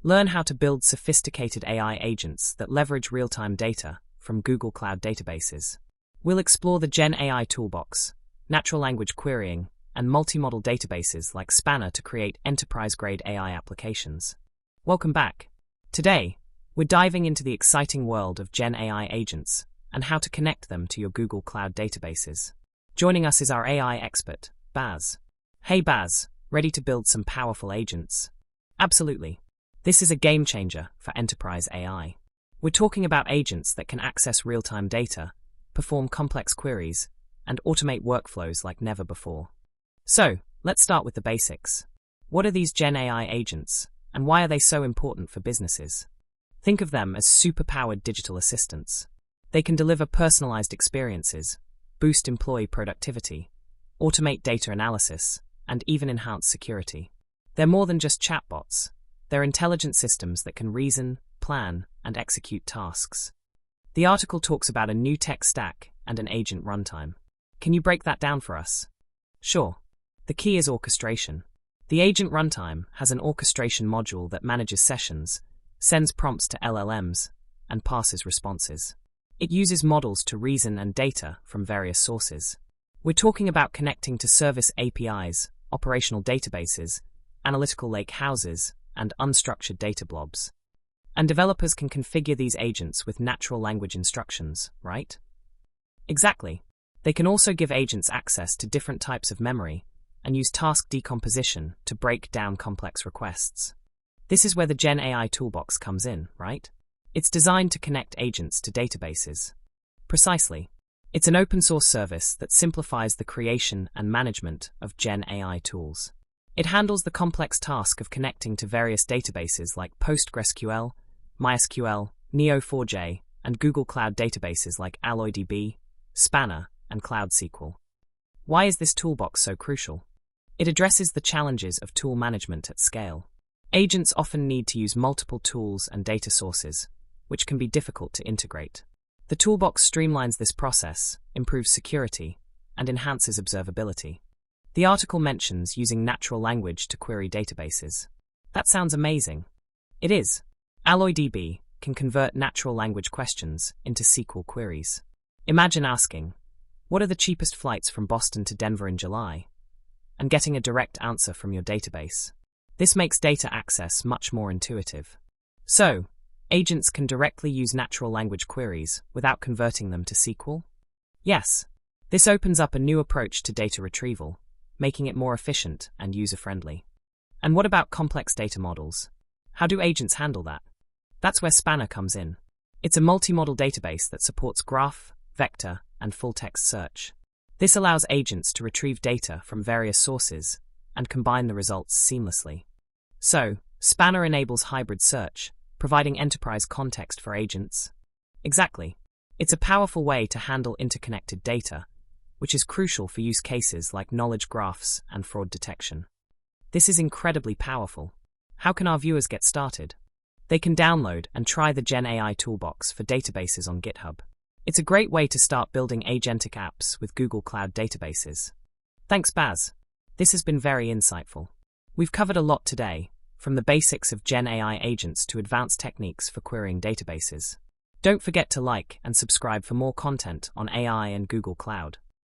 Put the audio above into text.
Learn how to build sophisticated AI agents that leverage real-time data from Google Cloud databases. We'll explore the Gen AI Toolbox, natural language querying, and multimodal databases like Spanner to create enterprise-grade AI applications. Welcome back. Today, we're diving into the exciting world of Gen AI agents and how to connect them to your Google Cloud databases. Joining us is our AI expert, Baz. Hey Baz, ready to build some powerful agents? Absolutely. This is a game changer for enterprise AI. We're talking about agents that can access real-time data, perform complex queries, and automate workflows like never before. So, let's start with the basics. What are these Gen AI agents, and why are they so important for businesses? Think of them as superpowered digital assistants. They can deliver personalized experiences, boost employee productivity, automate data analysis, and even enhance security. They're more than just chatbots. They're intelligent systems that can reason, plan, and execute tasks. The article talks about a new tech stack and an agent runtime. Can you break that down for us? Sure. The key is orchestration. The agent runtime has an orchestration module that manages sessions, sends prompts to LLMs, and passes responses. It uses models to reason and data from various sources. We're talking about connecting to service APIs, operational databases, analytical lake houses, and unstructured data blobs. And developers can configure these agents with natural language instructions, right? Exactly. They can also give agents access to different types of memory and use task decomposition to break down complex requests. This is where the Gen AI Toolbox comes in, right? It's designed to connect agents to databases. Precisely. It's an open-source service that simplifies the creation and management of Gen AI tools. It handles the complex task of connecting to various databases like PostgreSQL, MySQL, Neo4j, and Google Cloud databases like AlloyDB, Spanner, and Cloud SQL. Why is this toolbox so crucial? It addresses the challenges of tool management at scale. Agents often need to use multiple tools and data sources, which can be difficult to integrate. The toolbox streamlines this process, improves security, and enhances observability. The article mentions using natural language to query databases. That sounds amazing. It is. AlloyDB can convert natural language questions into SQL queries. Imagine asking, "What are the cheapest flights from Boston to Denver in July?" and getting a direct answer from your database. This makes data access much more intuitive. So, agents can directly use natural language queries without converting them to SQL? Yes. This opens up a new approach to data retrieval, making it more efficient and user-friendly. And what about complex data models? How do agents handle that? That's where Spanner comes in. It's a multimodal database that supports graph, vector, and full-text search. This allows agents to retrieve data from various sources and combine the results seamlessly. So, Spanner enables hybrid search, providing enterprise context for agents. Exactly. It's a powerful way to handle interconnected data, which is crucial for use cases like knowledge graphs and fraud detection. This is incredibly powerful. How can our viewers get started? They can download and try the Gen AI Toolbox for databases on GitHub. It's a great way to start building agentic apps with Google Cloud databases. Thanks, Baz. This has been very insightful. We've covered a lot today, from the basics of Gen AI agents to advanced techniques for querying databases. Don't forget to like and subscribe for more content on AI and Google Cloud.